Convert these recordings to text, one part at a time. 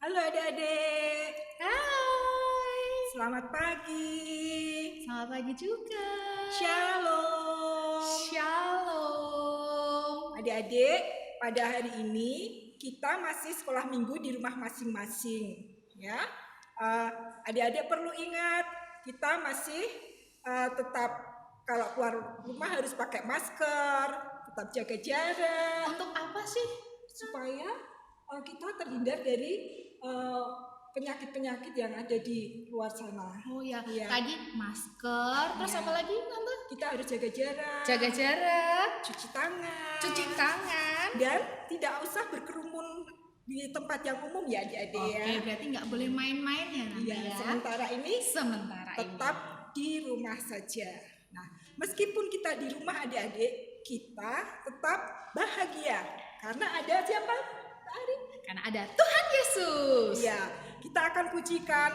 Halo adik-adik, Hai, selamat pagi. selamat pagi juga. Shalom. Shalom. Adik-adik, pada hari ini kita masih sekolah minggu di rumah masing-masing. Ya, adik-adik perlu ingat kita masih tetap kalau keluar rumah harus pakai masker, tetap jaga jarak Untuk apa sih? supaya kita terhindar dari penyakit-penyakit yang ada di luar sana. Oh ya, Iya. tadi masker, terus Iya. apa lagi Tante? Kita harus jaga jarak, Jaga jarak, cuci tangan, cuci tangan. dan tidak usah berkerumun di tempat yang umum ya adik-adik Oke, ya. berarti nggak boleh main-main ya Tante Iya, ya? sementara ini Sementara tetap di rumah saja. Nah, meskipun kita di rumah adik-adik, kita tetap bahagia karena ada siapa? Ari? ini karena ada Tuhan Yesus. Iya, kita akan pujikan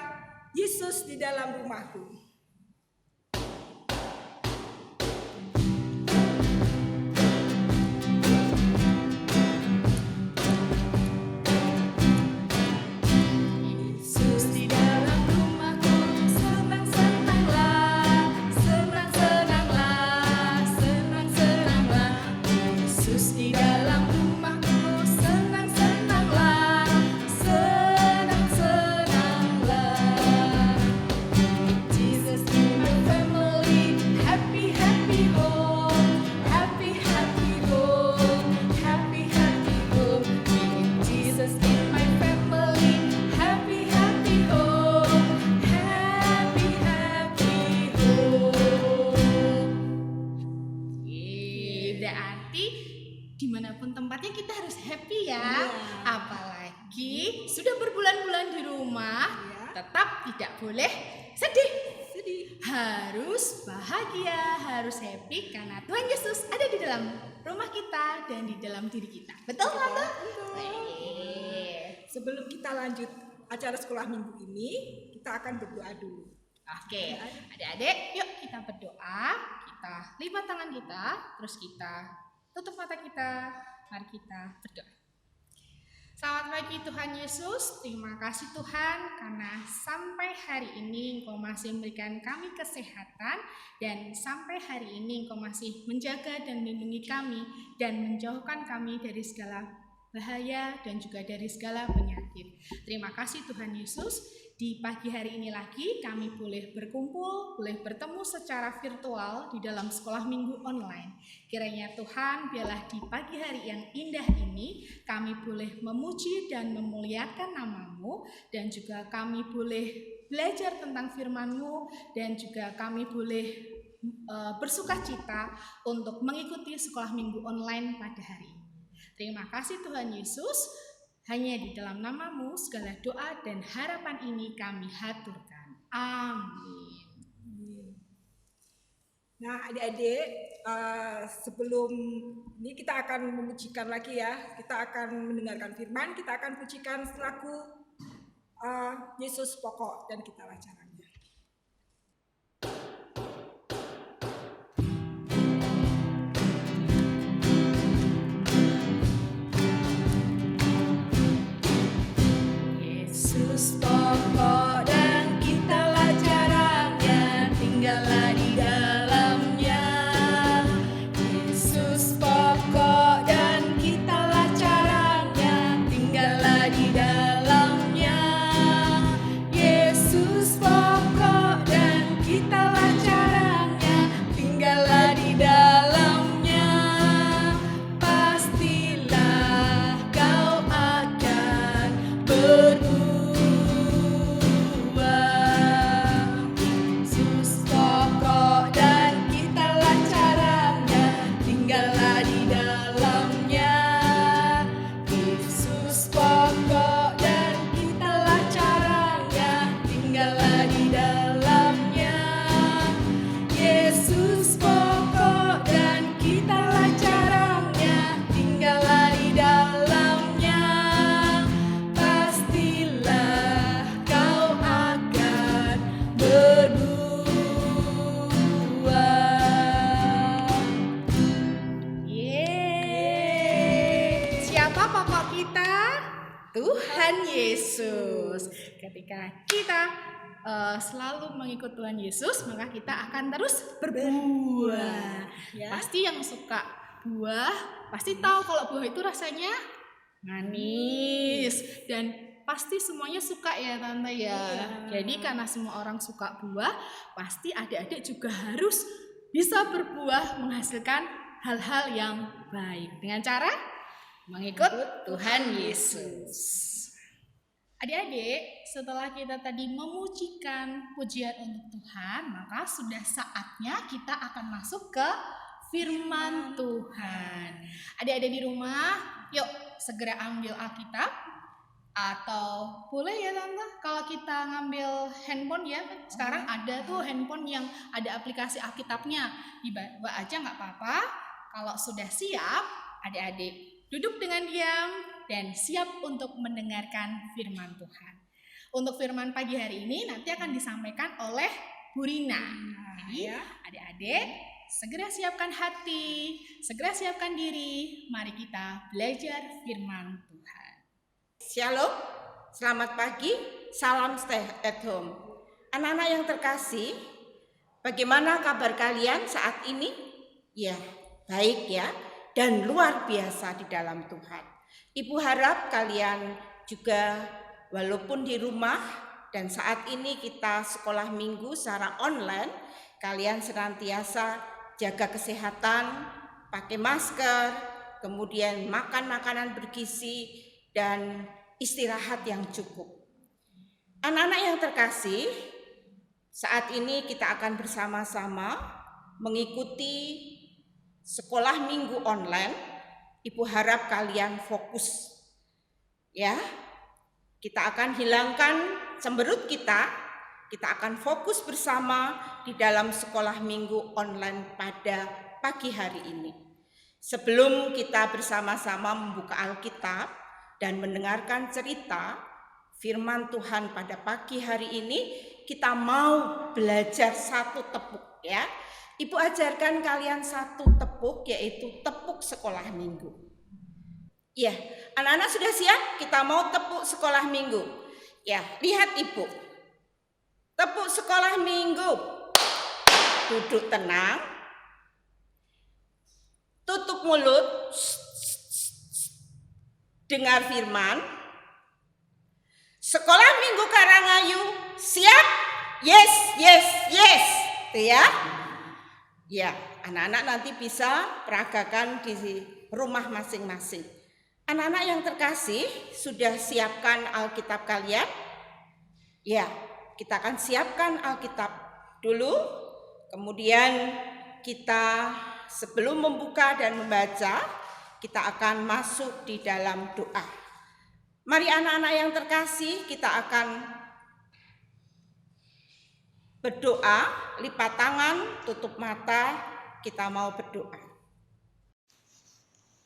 Yesus di dalam rumahku. Yesus di dalam rumahku, senang-senanglah, senang-senanglah, senang-senanglah. Yesus di dalam rumahku, senang-senanglah, senang-senanglah. Jesus in my family, happy, happy home, happy, happy home, happy, happy home. With Jesus in my family, happy, happy home, happy, happy home. Berarti dimanapun tempatnya kita harus happy ya. Iya. Apalagi sudah berbulan-bulan di rumah, Iya. tetap tidak boleh sedih. Sedih. Harus bahagia, harus happy karena Tuhan Yesus ada di dalam rumah kita dan di dalam diri kita. Betul Tante? Baik. Sebelum kita lanjut acara sekolah minggu ini, kita akan berdoa dulu. Oke, adik-adik, yuk kita berdoa. Kita lipat tangan kita, terus kita tutup mata kita. Mari kita berdoa. Selamat pagi Tuhan Yesus, terima kasih Tuhan karena sampai hari ini Engkau masih memberikan kami kesehatan dan sampai hari ini Engkau masih menjaga dan melindungi kami dan menjauhkan kami dari segala bahaya dan juga dari segala penyakit. Terima kasih Tuhan Yesus. Di pagi hari ini lagi kami boleh berkumpul, boleh bertemu secara virtual di dalam sekolah minggu online. Kiranya Tuhan biarlah di pagi hari yang indah ini kami boleh memuji dan memuliakan nama-Mu dan juga kami boleh belajar tentang firman-Mu dan juga kami boleh bersukacita untuk mengikuti sekolah minggu online pada hari ini. Terima kasih Tuhan Yesus. Hanya di dalam nama-Mu segala doa dan harapan ini kami haturkan. Amin. Nah, adik-adik, sebelum ini kita akan memujikan lagi ya. Kita akan mendengarkan firman, kita akan pujikan lagu Yesus pokok dan kita caranya. Yesus pokok dan kitalah caranya, tinggallah di dalamnya. Yesus pokok dan kitalah caranya, tinggallah di dalamnya. Yesus pokok dan kitalah caranya, tinggallah di dalamnya. Pastilah kau akan berubah. Yesus pokok dan kitalah caranya, tinggallah di dalamnya. Yesus pokok dan kitalah caranya, tinggallah di dalamnya. Yesus pokok dan kitalah caranya, tinggallah di dalamnya. Pasti Yesus. Ketika kita selalu mengikut Tuhan Yesus, maka kita akan terus berbuah. Ya. Pasti yang suka buah pasti tahu kalau buah itu rasanya manis, dan pasti semuanya suka ya Tante ya. Iya. Jadi karena semua orang suka buah, pasti adik-adik juga harus bisa berbuah, menghasilkan hal-hal yang baik dengan cara mengikut Tuhan Yesus. Adik-adik, setelah kita tadi memujikan pujian untuk Tuhan, maka sudah saatnya kita akan masuk ke firman Tuhan. Adik-adik di rumah, yuk segera ambil Alkitab, atau boleh ya Tante kalau kita ngambil handphone ya. Sekarang ada tuh handphone yang ada aplikasi Alkitabnya, dibawa aja nggak apa-apa. Kalau sudah siap, adik-adik duduk dengan diam dan siap untuk mendengarkan firman Tuhan. Untuk firman pagi hari ini nanti akan disampaikan oleh Bu Rina. Jadi adik-adik segera siapkan hati, segera siapkan diri. Mari kita belajar firman Tuhan. Shalom, selamat pagi, salam stay at home. Anak-anak yang terkasih, bagaimana kabar kalian saat ini? Ya, baik ya, dan luar biasa di dalam Tuhan. Ibu harap kalian juga walaupun di rumah dan saat ini kita sekolah minggu secara online, kalian senantiasa jaga kesehatan, pakai masker, kemudian makan makanan bergizi, dan istirahat yang cukup. Anak-anak yang terkasih, saat ini kita akan bersama-sama mengikuti sekolah minggu online. Ibu harap kalian fokus. Ya, kita akan hilangkan cemberut kita akan fokus bersama di dalam sekolah minggu online pada pagi hari ini. Sebelum kita bersama-sama membuka Alkitab dan mendengarkan cerita firman Tuhan pada pagi hari ini, kita mau belajar satu tepuk ya. Ibu ajarkan kalian satu tepuk, yaitu tepuk sekolah minggu. Ya, anak-anak sudah siap? Kita mau tepuk sekolah minggu. Ya, lihat Ibu. Tepuk sekolah minggu. Duduk tenang. Tutup mulut. Dengar firman. Sekolah minggu Karangayu, siap? Yes, yes, yes. Itu ya. Ya, anak-anak nanti bisa peragakan di rumah masing-masing. Anak-anak yang terkasih, sudah siapkan Alkitab kalian? Ya, kita akan siapkan Alkitab dulu. Kemudian kita sebelum membuka dan membaca, kita akan masuk di dalam doa. Mari anak-anak yang terkasih, kita akan berdoa, lipat tangan, tutup mata, kita mau berdoa.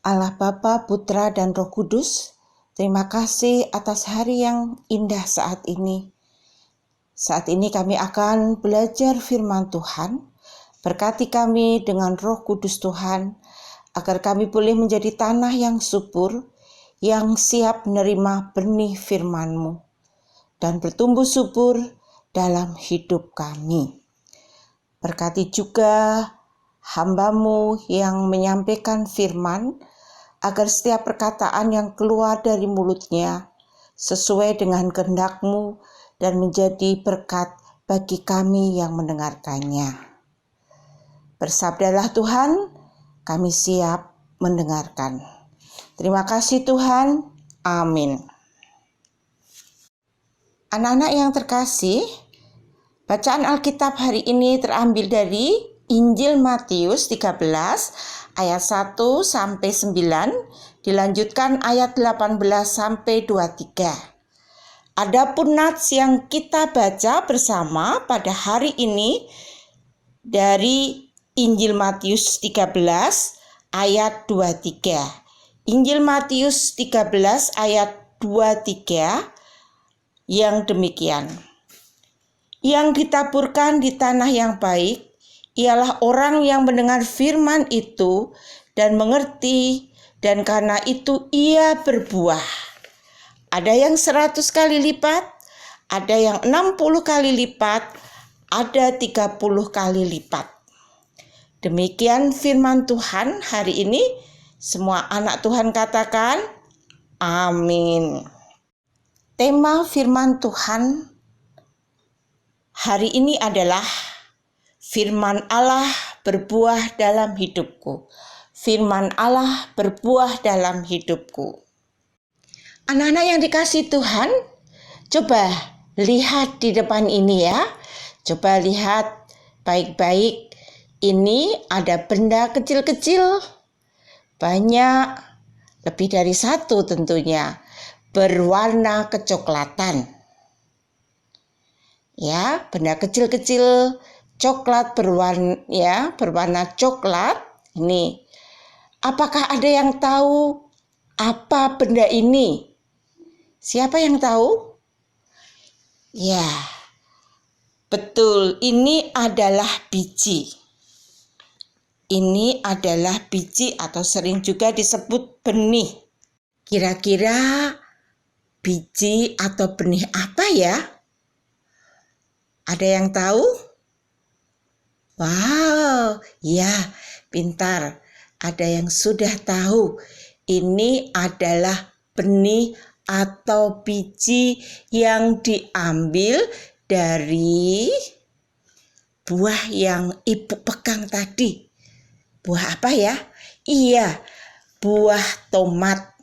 Allah Bapa, Putra, dan Roh Kudus, terima kasih atas hari yang indah saat ini. Saat ini kami akan belajar firman Tuhan. Berkati kami dengan Roh Kudus Tuhan, agar kami boleh menjadi tanah yang subur, yang siap menerima benih firman-Mu, dan bertumbuh subur dalam hidup kami. Berkati juga hamba-Mu yang menyampaikan firman, agar setiap perkataan yang keluar dari mulutnya sesuai dengan kehendak-Mu dan menjadi berkat bagi kami yang mendengarkannya. Bersabdalah Tuhan, kami siap mendengarkan. Terima kasih Tuhan. Amin. Anak-anak yang terkasih, bacaan Alkitab hari ini terambil dari Injil Matius 13 ayat 1 sampai 9, dilanjutkan ayat 18 sampai 23. Adapun nats yang kita baca bersama pada hari ini dari Injil Matius 13 ayat 23. Injil Matius 13 ayat 23 yang demikian. Yang ditaburkan di tanah yang baik ialah orang yang mendengar firman itu dan mengerti, dan karena itu ia berbuah. Ada yang 100 kali lipat, ada yang 60 kali lipat, ada 30 kali lipat. Demikian firman Tuhan hari ini. Semua anak Tuhan katakan, amin. Tema firman Tuhan hari ini adalah firman Allah berbuah dalam hidupku. Firman Allah berbuah dalam hidupku. Anak-anak yang dikasihi Tuhan, coba lihat di depan ini ya. Coba lihat baik-baik. Ini ada benda kecil-kecil. Banyak, lebih dari satu tentunya. Berwarna kecoklatan. Ya, benda kecil-kecil coklat berwarna coklat. Ini. Apakah ada yang tahu apa benda ini? Siapa yang tahu? Ya, betul. Ini adalah biji. Ini adalah biji atau sering juga disebut benih. Kira-kira biji atau benih apa ya? Ada yang tahu? Wow, ya, pintar. Ada yang sudah tahu. Ini adalah benih atau biji yang diambil dari buah yang ibu pegang tadi. Buah apa ya? Iya, buah tomat.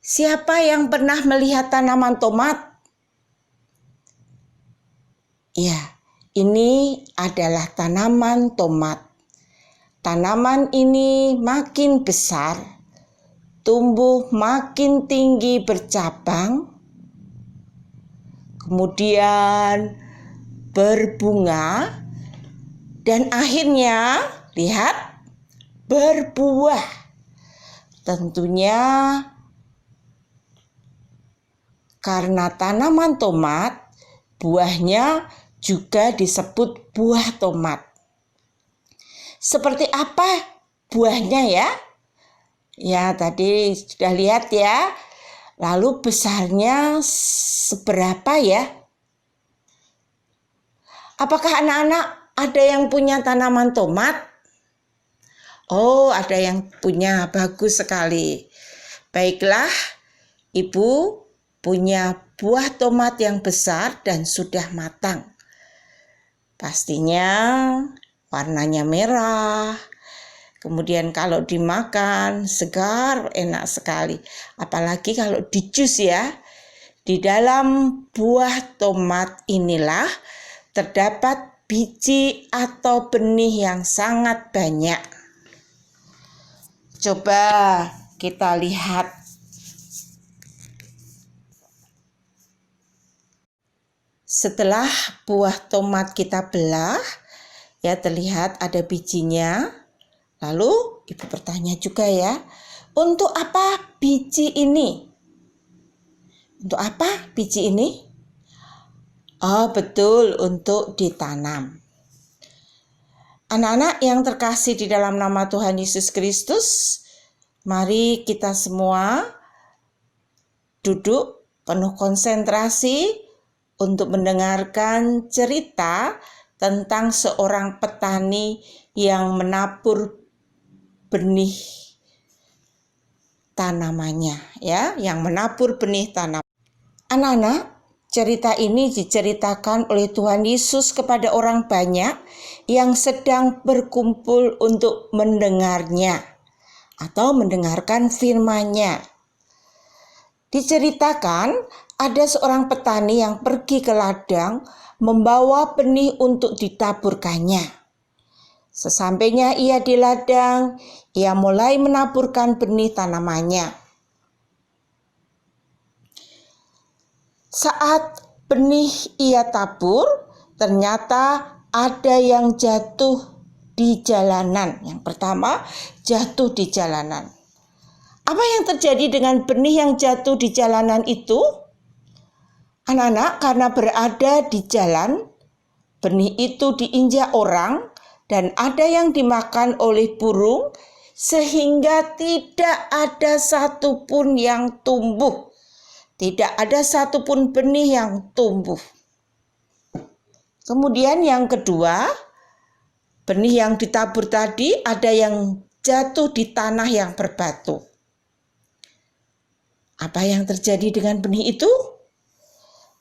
Siapa yang pernah melihat tanaman tomat? Ya, ini adalah tanaman tomat. Tanaman ini makin besar, tumbuh makin tinggi bercabang, kemudian berbunga, dan akhirnya, lihat, berbuah. Tentunya karena tanaman tomat, buahnya juga disebut buah tomat. Seperti apa buahnya ya? Ya, tadi sudah lihat ya. Lalu besarnya seberapa ya? Apakah anak-anak ada yang punya tanaman tomat? Oh, ada yang punya. Bagus sekali. Baiklah, Ibu punya buah tomat yang besar dan sudah matang. Pastinya warnanya merah. Kemudian kalau dimakan segar, enak sekali. Apalagi kalau di jus ya. Di dalam buah tomat inilah terdapat biji atau benih yang sangat banyak. Coba kita lihat. Setelah buah tomat kita belah, ya terlihat ada bijinya. Lalu Ibu bertanya juga ya, untuk apa biji ini? Untuk apa biji ini? Oh betul, untuk ditanam. Anak-anak yang terkasih di dalam nama Tuhan Yesus Kristus, mari kita semua duduk penuh konsentrasi untuk mendengarkan cerita tentang seorang petani yang menabur benih tanamannya, ya, yang menabur benih tanam. Anak-anak, cerita ini diceritakan oleh Tuhan Yesus kepada orang banyak yang sedang berkumpul untuk mendengarnya atau mendengarkan firman-Nya. Diceritakan ada seorang petani yang pergi ke ladang membawa benih untuk ditaburkannya. Sesampainya ia di ladang, ia mulai menaburkan benih tanamannya. Saat benih ia tabur, ternyata ada yang jatuh di jalanan. Yang pertama, jatuh di jalanan. Apa yang terjadi dengan benih yang jatuh di jalanan itu? Anak-anak, karena berada di jalan, benih itu diinjak orang dan ada yang dimakan oleh burung, sehingga tidak ada satupun yang tumbuh Tidak ada satupun benih yang tumbuh. Kemudian yang kedua, benih yang ditabur tadi ada yang jatuh di tanah yang berbatu. Apa yang terjadi dengan benih itu?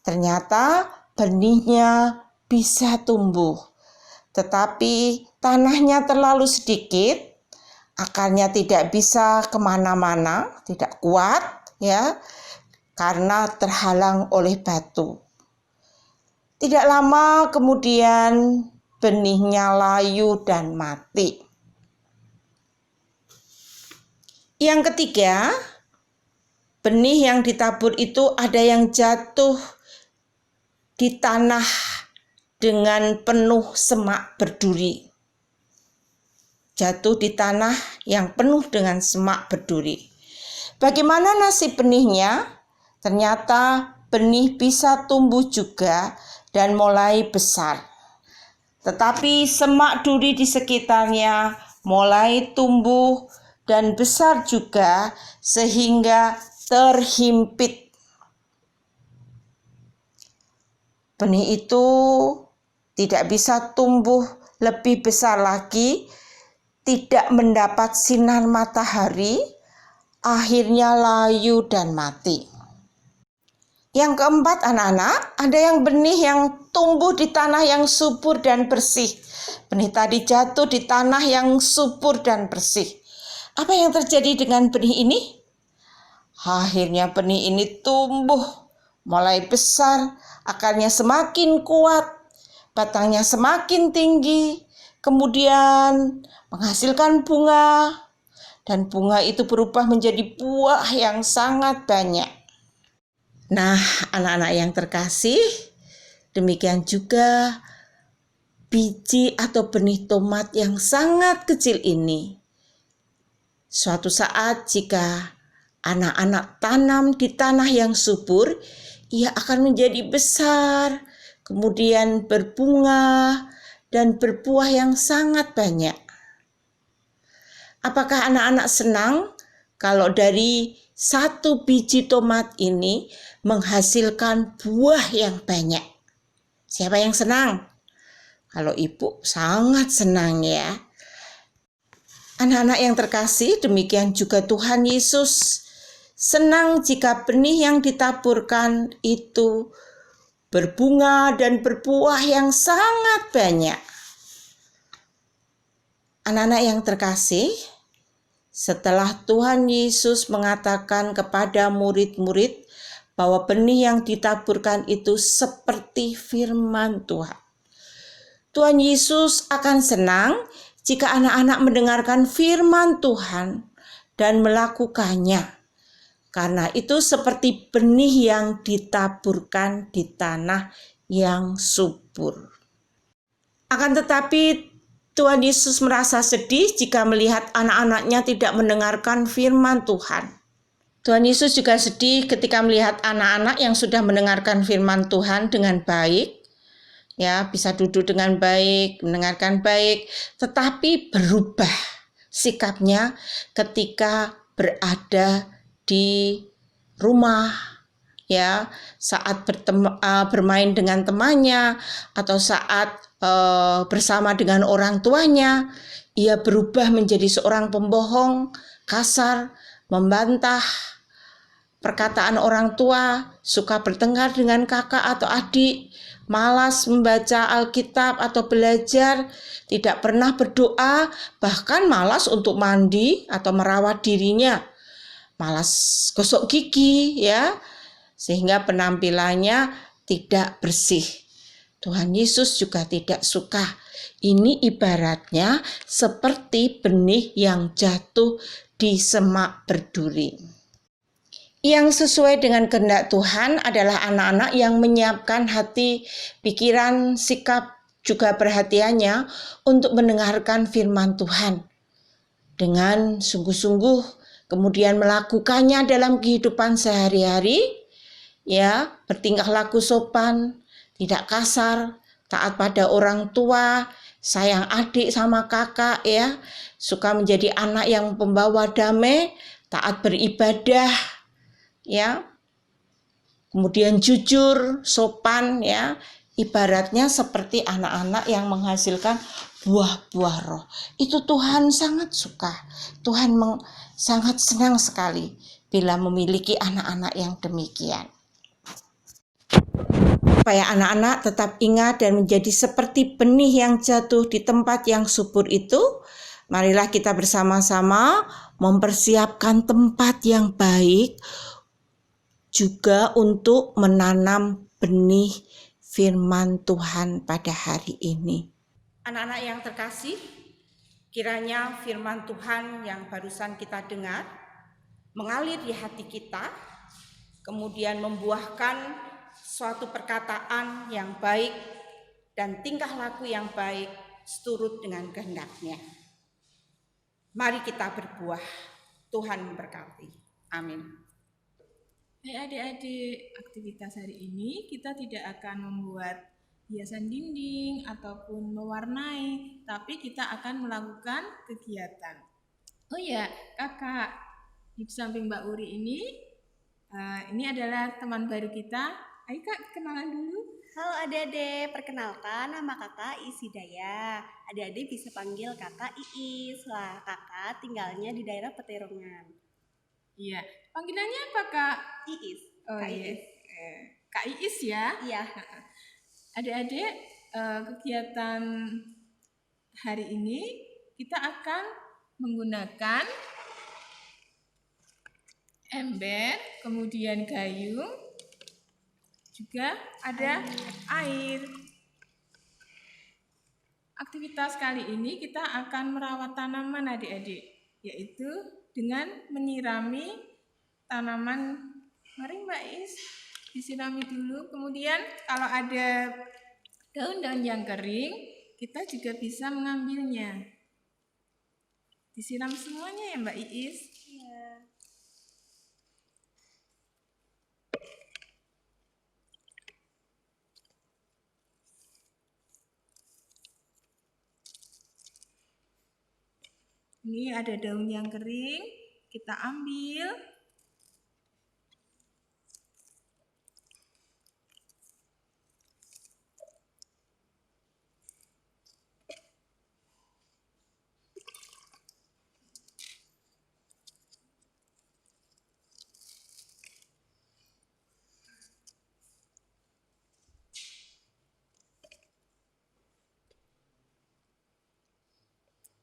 Ternyata benihnya bisa tumbuh, tetapi tanahnya terlalu sedikit, akarnya tidak bisa kemana-mana, tidak kuat ya, karena terhalang oleh batu. Tidak lama kemudian benihnya layu dan mati. Yang ketiga, benih yang ditabur itu ada yang jatuh di tanah dengan penuh semak berduri. Jatuh di tanah yang penuh dengan semak berduri. Bagaimana nasib benihnya? Ternyata benih bisa tumbuh juga dan mulai besar. Tetapi semak duri di sekitarnya mulai tumbuh dan besar juga sehingga terhimpit. Benih itu tidak bisa tumbuh lebih besar lagi, tidak mendapat sinar matahari, akhirnya layu dan mati. Yang keempat, anak-anak, ada yang benih yang tumbuh di tanah yang subur dan bersih. Benih tadi jatuh di tanah yang subur dan bersih. Apa yang terjadi dengan benih ini? Akhirnya benih ini tumbuh, mulai besar, akarnya semakin kuat, batangnya semakin tinggi, kemudian menghasilkan bunga, dan bunga itu berubah menjadi buah yang sangat banyak. Nah, anak-anak yang terkasih, demikian juga biji atau benih tomat yang sangat kecil ini. Suatu saat jika anak-anak tanam di tanah yang subur, ia akan menjadi besar, kemudian berbunga dan berbuah yang sangat banyak. Apakah anak-anak senang kalau dari satu biji tomat ini menghasilkan buah yang banyak? Siapa yang senang? Kalau ibu sangat senang ya. Anak-anak yang terkasih, demikian juga Tuhan Yesus senang jika benih yang ditaburkan itu berbunga dan berbuah yang sangat banyak. Anak-anak yang terkasih, setelah Tuhan Yesus mengatakan kepada murid-murid bahwa benih yang ditaburkan itu seperti firman Tuhan, Tuhan Yesus akan senang jika anak-anak mendengarkan firman Tuhan dan melakukannya. Karena itu seperti benih yang ditaburkan di tanah yang subur. Akan tetapi Tuhan Yesus merasa sedih jika melihat anak-anaknya tidak mendengarkan firman Tuhan. Tuhan Yesus juga sedih ketika melihat anak-anak yang sudah mendengarkan firman Tuhan dengan baik, ya, bisa duduk dengan baik, mendengarkan baik, tetapi berubah sikapnya ketika berada di rumah, ya, saat bermain dengan temannya atau saat bersama dengan orang tuanya, ia berubah menjadi seorang pembohong, kasar, membantah perkataan orang tua, suka bertengkar dengan kakak atau adik, malas membaca Alkitab atau belajar, tidak pernah berdoa, bahkan malas untuk mandi atau merawat dirinya, malas gosok gigi, ya, sehingga penampilannya tidak bersih. Tuhan Yesus juga tidak suka. Ini ibaratnya seperti benih yang jatuh di semak berduri. Yang sesuai dengan kehendak Tuhan adalah anak-anak yang menyiapkan hati, pikiran, sikap, juga perhatiannya untuk mendengarkan firman Tuhan dengan sungguh-sungguh, kemudian melakukannya dalam kehidupan sehari-hari, ya, bertingkah laku sopan, tidak kasar, taat pada orang tua, sayang adik sama kakak, ya, suka menjadi anak yang pembawa damai, taat beribadah, ya, kemudian jujur, sopan ya. Ibaratnya seperti anak-anak yang menghasilkan buah-buah roh. Itu Tuhan sangat suka. Tuhan sangat senang sekali bila memiliki anak-anak yang demikian. Supaya anak-anak tetap ingat dan menjadi seperti benih yang jatuh di tempat yang subur itu, marilah kita bersama-sama mempersiapkan tempat yang baik juga untuk menanam benih firman Tuhan pada hari ini. Anak-anak yang terkasih, kiranya firman Tuhan yang barusan kita dengar mengalir di hati kita, kemudian membuahkan suatu perkataan yang baik dan tingkah laku yang baik seturut dengan kehendak-Nya. Mari kita berbuah. Tuhan memberkati. Amin. Hai adik-adik, aktivitas hari ini kita tidak akan membuat hiasan dinding ataupun mewarnai, tapi kita akan melakukan kegiatan. Oh ya, kakak, di samping Mbak Uri ini adalah teman baru kita. Ayo kak, kenalan dulu. Halo adik-adik, perkenalkan nama kakak Isidaya. Adik-adik bisa panggil kakak Iis lah. Kakak tinggalnya di daerah Peterongan. Iya, panggilannya apa kak? Iis. Oh Kak iya, Iis. Kak Iis ya. Iya. Adik-adik, kegiatan hari ini kita akan menggunakan ember, kemudian gayung, juga ada air. Aktivitas kali ini kita akan merawat tanaman adik-adik, yaitu dengan menyirami tanaman. Mari Mbak Is, disirami dulu. Kemudian kalau ada daun-daun yang kering, kita juga bisa mengambilnya. Disiram semuanya ya Mbak Iis. Iya. Ini ada daun yang kering, kita ambil.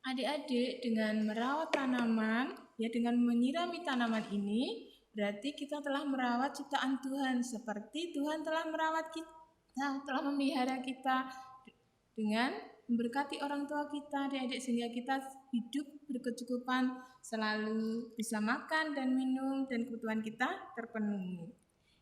Adik-adik, dengan merawat tanaman, ya dengan menyirami tanaman ini, berarti kita telah merawat ciptaan Tuhan, seperti Tuhan telah merawat kita, telah memelihara kita dengan memberkati orang tua kita, adik-adik, sehingga kita hidup berkecukupan, selalu bisa makan dan minum, dan kebutuhan kita terpenuhi.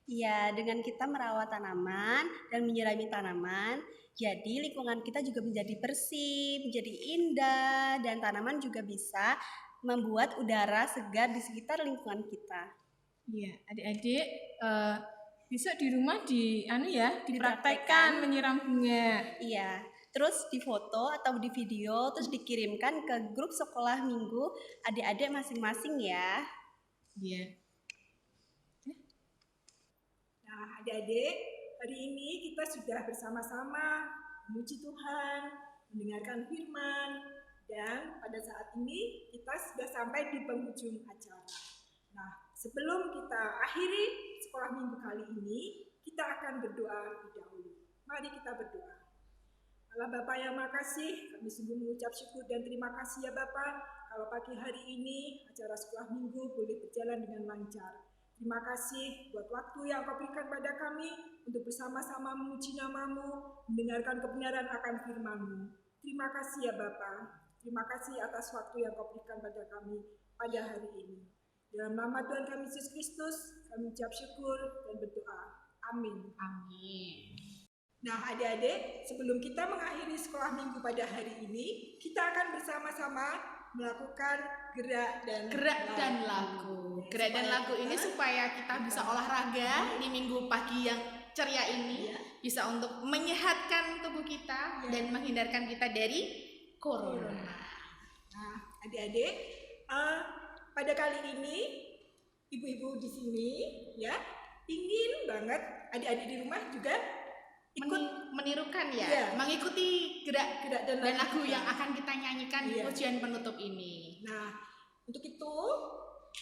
Iya, dengan kita merawat tanaman dan menyirami tanaman, jadi lingkungan kita juga menjadi bersih, menjadi indah, dan tanaman juga bisa membuat udara segar di sekitar lingkungan kita. Iya, adik-adik, besok di rumah dipraktekkan Dipraktekkan. menyiram bunga. Iya, terus difoto atau di video, terus dikirimkan ke grup sekolah minggu adik-adik masing-masing ya. Iya. Nah, adik-adik, hari ini kita sudah bersama-sama memuji Tuhan, mendengarkan firman, dan pada saat ini kita sudah sampai di penghujung acara. Nah, sebelum kita akhiri sekolah minggu kali ini, kita akan berdoa lebih dahulu. Mari kita berdoa. Allah Bapa yang makasih, kami sungguh mengucap syukur dan terima kasih ya Bapa, kalau pagi hari ini acara sekolah minggu boleh berjalan dengan lancar. Terima kasih buat waktu yang Kau berikan pada kami untuk bersama-sama memuji nama-Mu, mendengarkan kebenaran akan firman-Mu. Terima kasih ya Bapa. Terima kasih atas waktu yang Kau berikan pada kami pada hari ini. Dalam nama Tuhan kami Yesus Kristus, kami ucap syukur dan berdoa. Amin. Amin. Nah adik-adik, sebelum kita mengakhiri sekolah minggu pada hari ini, kita akan bersama-sama melakukan gerak dan lagu. Gerak dan lagu ini supaya kita bisa olahraga di minggu pagi yang ceria ini, bisa untuk menyehatkan tubuh kita dan menghindarkan kita dari corona. Nah, adik-adik, pada kali ini ibu-ibu di sini ya ingin banget adik-adik di rumah juga ikut menirukan ya, Iya. mengikuti gerak gerak dan lagu kita. yang akan kita nyanyikan di Iya. pujian penutup ini. Nah, untuk itu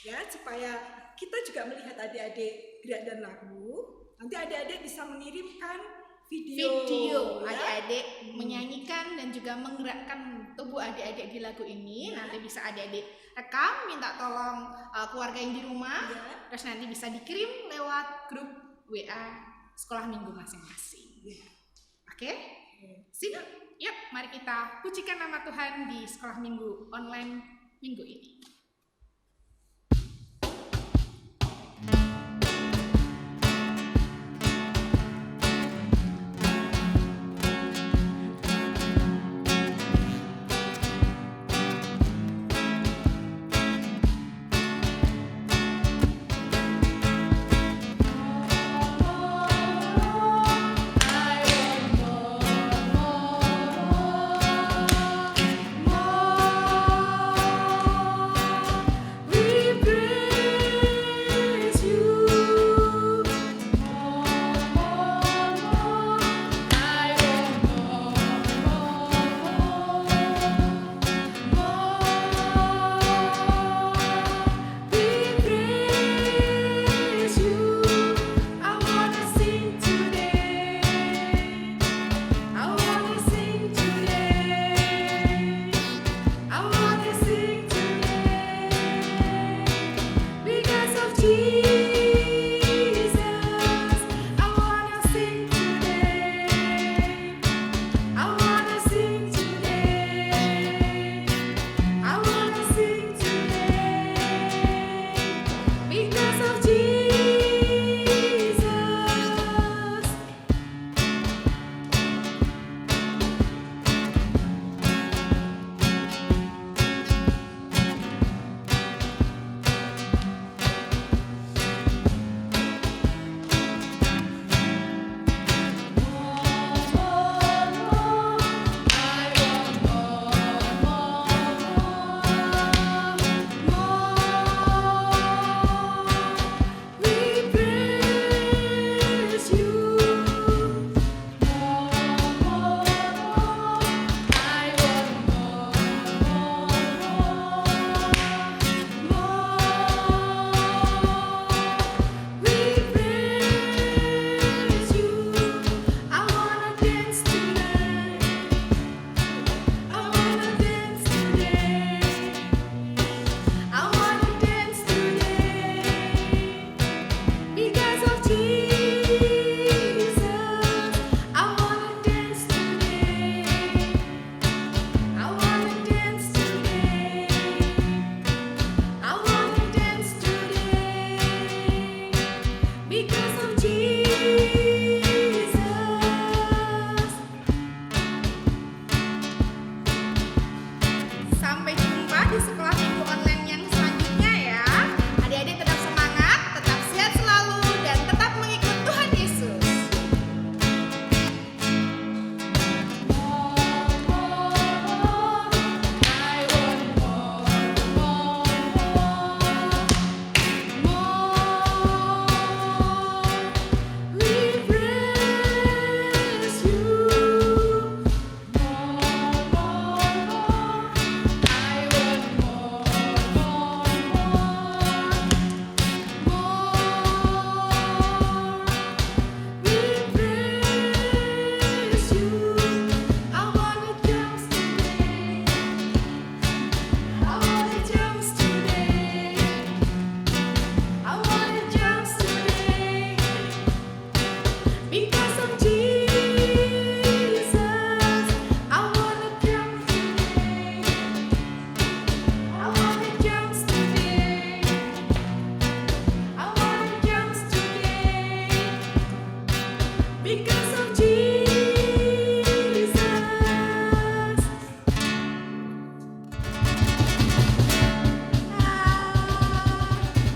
ya supaya kita juga melihat adik-adik gerak dan lagu, nanti adik-adik bisa mengirimkan video ya. adik-adik menyanyikan dan juga menggerakkan tubuh adik-adik di lagu ini. Nanti bisa adik-adik rekam, minta tolong keluarga yang di rumah, Ya. terus nanti bisa dikirim lewat grup WA sekolah minggu masing-masing. Ya. Oke? Sip? Yuk, mari kita pujikan nama Tuhan di sekolah minggu online minggu ini. Because of Jesus.